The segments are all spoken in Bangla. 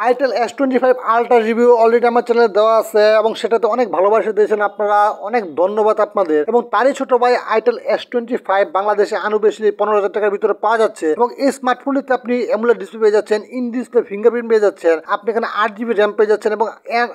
Itel S25 ultra review already আমার চ্যানেলে দেওয়া আছে এবং সেটাতে অনেক ভালোবাসা দিয়েছেন আপনারা, অনেক ধন্যবাদ আপনাদের। এবং তারই ছোট ভাই আইটেল S25 বাংলাদেশে আনুবেশি 15,000 টাকার ভিতরে পাওয়া যাচ্ছে এবং এই স্মার্টফোনটিতে আপনি অ্যামোলেড ডিসপ্লে পেয়ে যাচ্ছেন, ইন ডিসপ্লে ফিঙ্গারপ্রিন্ট পেয়ে যাচ্ছেন, আপনি এখানে 8GB র্যাম পেয়ে যাচ্ছেন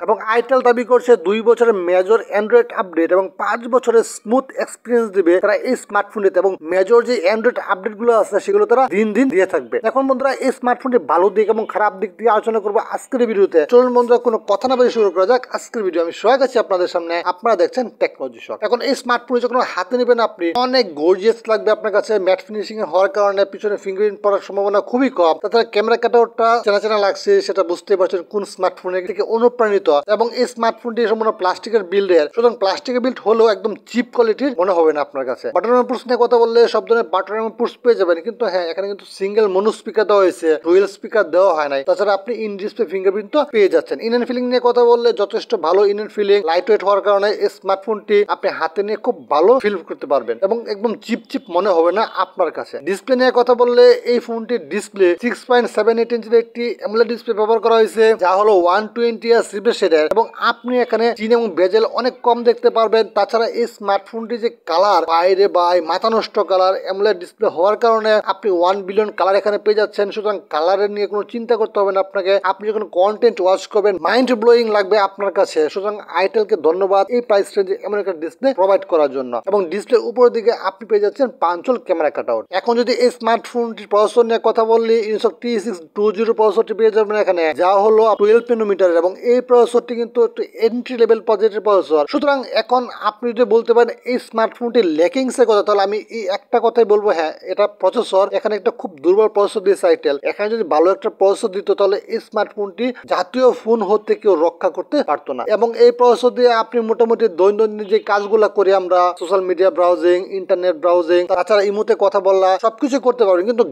এবং আইটেল দাবি করছে 2 বছরের মেজর অ্যান্ড্রয়েড আপডেট এবং 5 বছরের স্মুথ এক্সপিরিয়েন্স দিবে তারা এই স্মার্টফোনটিতে। এবং মেজর যে অ্যান্ড্রয়েড আপডেট গুলো আছে সেগুলো তারা দিন দিন দিয়ে থাকবে। এখন বন্ধুরা এই স্মার্টফোনটি ভালো দিক এবং খারাপ দিক দিয়ে আলোচনা করবো আজকের ভিডিওতে। চলুন বন্ধুরা কোনো কথা না বলে শুরু করা যাক আজকের ভিডিও। আমি সোহাগ আছি আপনাদের সামনে, আপনারা দেখছেন টেকনোলজি শক। এখন এই স্মার্টফোন যখন হাতে নেবেন আপনি অনেক গর্জিয়াস লাগবে আপনার কাছে, ম্যাট ফিনিশিং এর হওয়ার কারণে পিছনে ফিঙ্গারপ্রিন্ট পড়ার সম্ভাবনা খুবই কম। তাছাড়া ক্যামেরা কাটআউটটা চেনা চেনা লাগছে, সেটা বুঝতে পারছেন কোন স্মার্টফোনের থেকে অনুপ্রাণিত। এবং এই স্মার্টফোনটি সম্পূর্ণ প্লাস্টিকের বিল্ডের, সুতরাং প্লাস্টিকের বিল্ড হলেও একদম চিপ কোয়ালিটির মনে হবে না আপনার কাছে। বাটন পুশ নিয়ে কথা বললে সব ধরনের বাটন পুশ পেয়ে যাবেন, কিন্তু হ্যাঁ এখানে কিন্তু সিঙ্গেল মনো স্পিকার দেওয়া হয়েছে, ডুয়েল স্পিকার দেওয়া হয় নাই। তাছাড়া আপনি ইন ডিসপ্লে ফিঙ্গারপ্রিন্ট তো পেয়ে যাচ্ছেন। ইন ফিলিং নিয়ে কথা বললে যথেষ্ট ভালো ইন ফিলিং, লাইট ওয়েট হওয়ার কারণে এই স্মার্টফোনটি আপনি হাতে নিয়ে খুব ভালো ফিল করতে পারবেন এবং একদম চিপ চিপ মনে হবে না আপনার কাছে। ডিসপ্লে নিয়ে কথা বললে এই ফোনটির ডিসপ্লে 6.78 ইঞ্চির একটি অ্যামোলেড ডিসপ্লে ব্যবহার করা হয়েছে, যা হলো 120 Hz রিফ্রেশ রেট এবং আপনি এখানে চিন এবং বেজেল অনেক কম দেখতে পারবেন। তাছাড়া এই স্মার্টফোনটি যে কালার বাইরে বাই মাথা নষ্ট কালার, অ্যামোলেড ডিসপ্লে হওয়ার কারণে আপনি 1 বিলিয়ন কালার এখানে পেয়ে যাচ্ছেন, সুতরাং কালারের নিয়ে কোনো চিন্তা করতে হবে না আপনাকে। আপনি যখন কন্টেন্ট ওয়াচ করবেন মাইন্ড ব্লোয়িং লাগবে আপনার কাছে। সুতরাং আইটেলকে ধন্যবাদ এই প্রাইস রেঞ্জে এমন একটা ডিসপ্লে প্রোভাইড করার জন্য। এবং ডিসপ্লের উপরের দিকে আপনি পেয়ে যাচ্ছেন পাঞ্চল ক্যামেরা কাটআউট। এখন যদি এই স্মার্টফোনটির প্রসেসর নিয়ে কথা বললে ইনসক T620 প্রসেসরটি পেয়ে যাবেন এখানে, যা হলো 12 ন্যানোমিটারের এবং এই প্রসেসরটি কিন্তু একটু এন্ট্রি লেভেল পর্যায়ের প্রসেসর। সুতরাং এখন আপনি যদি বলতে পারেন এই স্মার্টফোনটি ল্যাকিংস এর কথা, তাহলে আমি এই একটা কথাই বলবো, হ্যাঁ এটা প্রসেসর এখানে একটা খুব দুর্বল প্রসেসর দিয়েছে আইটেল। এখানে যদি ভালো একটা প্রসেসর দিত তাহলে এই স্মার্টফোনটি জাতীয় ফোন হতে কেউ রক্ষা করতে পারতো না। এবং এই প্রসেসর দিয়ে আপনি মোটামুটি দৈনন্দিন যে কাজগুলো করি আমরা, social media browsing, internet browsing, তাছাড়া ইমোতে কথা বলা, সবকিছু করতে পারবেন। কিন্তু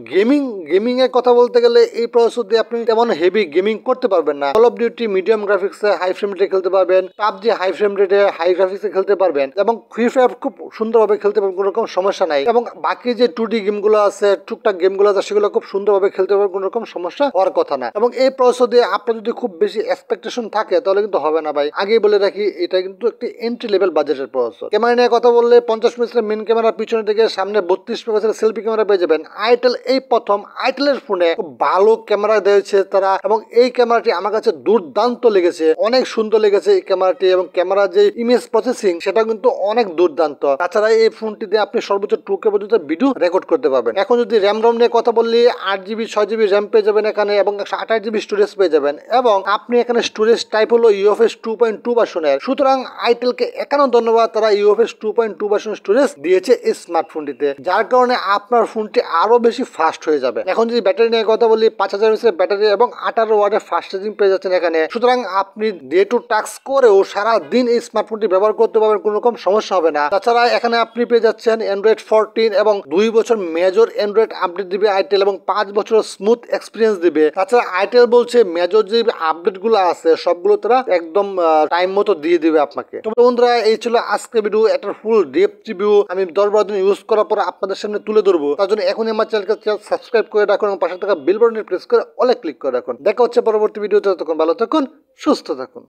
গেমিং এর কথা বলতে গেলে এই প্রসেসর দিয়ে আপনি তেমন হেভি গেমিং করতে পারবেন না। কল অফ ডিউটি মিডিয়াম গ্রাফিক্সে হাই ফ্রেম রেটে খেলতে পারবেন, পাবজি হাই ফ্রেম রেটে হাই গ্রাফিক্সে খেলতে পারবেন এবং ফ্রি ফায়ার খুব সুন্দরভাবে খেলতে পারবেন, কোনো রকম সমস্যা নাই। এবং বাকি যে 2D গেমগুলো আছে, টুকটাক গেমগুলো আছে, সেগুলো খুব সুন্দরভাবে খেলতে পারবেন, কোনো রকম সমস্যা হওয়ার কথা না। এবং এই প্রসেসর দিয়ে আপনার যদি খুব বেশি এক্সপেকটেশন থাকে তাহলে কিন্তু হবে না ভাই। আগেই বলে রাখি এটা কিন্তু একটি এন্ট্রি লেভেল বাজেটের প্রসেসর। ক্যামেরা নিয়ে কথা বললে 50 মেগাপিক্সেলের মেইন ক্যামেরা, পিছনে থেকে সামনে 32 মেগাপিক্সেলের সেলফি ক্যামেরা পেয়ে যাবেন। আইটেল এই প্রথম আইটেলের ফোনে খুব ভালো ক্যামেরা দিয়েছে তারা এবং এই ক্যামেরাটি আমার কাছে দুর্দান্ত লেগেছে, অনেক সুন্দর লেগেছে এই ক্যামেরাটি। এবং ক্যামেরা যে ইমেজ প্রসেসিং সেটা কিন্তু অনেক দুর্দান্ত। তাছাড়া এই ফোনটিতে আপনি সর্বোচ্চ 2K পর্যন্ত ভিডিও রেকর্ড করতে পারবেন। এখন যদি র্যাম রম নিয়ে কথা বললে 8GB 6GB র্যাম পেয়ে যাবেন এখানে এবং 128GB স্টোরেজ পেয়ে যাবেন। এবং আপনি এখানে স্টোরেজ টাইপ হলো UFS 2.2 ভার্সনের। সুতরাং আইটেলকে একানো ধন্যবাদ, তারা UFS 2.2 ভার্সন স্টোরেজ দিয়েছে এই স্মার্টফোনটিতে, যার কারণে আপনার ফোনটি আরো বেশি ফাস্ট হয়ে যাবে। এখন যদি ব্যাটারি নিয়ে কথা বলি 5000 mAh ব্যাটারি এবং 18 ওয়াটের ফাস্ট চার্জিং পেয়ে যাচ্ছেন এখানে। সুতরাং আপনি ডে টু টাস্ক করেও সারা দিন এই স্মার্টফোনটি ব্যবহার করতে পারবেন, কোনো রকম সমস্যা হবে না। তাছাড়া এখানে আপনি পেয়ে যাচ্ছেন অ্যান্ড্রয়েড 14 এবং 2 বছর মেজর অ্যান্ড্রয়েড আপডেট দিবে আইটেল এবং 5 বছর স্মুথ এক্সপিরিয়েন্স দিবে। তাছাড়া আইটেল বলছে মেজর যে আপডেট গুলো আছে সবগুলো তারা একদম টাইম মতো দিয়ে দিবে আপনাকে। তো বন্ধুরা এই ছিল আজকের ভিডিও, একটা ফুল ডেপথ রিভিউ আমি 10-12 দিন ইউজ করার পর আপনাদের সামনে তুলে ধরবো। তার জন্য এখনই আমার চ্যানেলকে সাবস্ক্রাইব করে রাখুন এবং পাশে থাকা বেল বাটনে প্রেস করে অলে ক্লিক করে রাখুন। দেখা হচ্ছে পরবর্তী ভিডিওতে। ততক্ষণ ভালো থাকুন, সুস্থ থাকুন।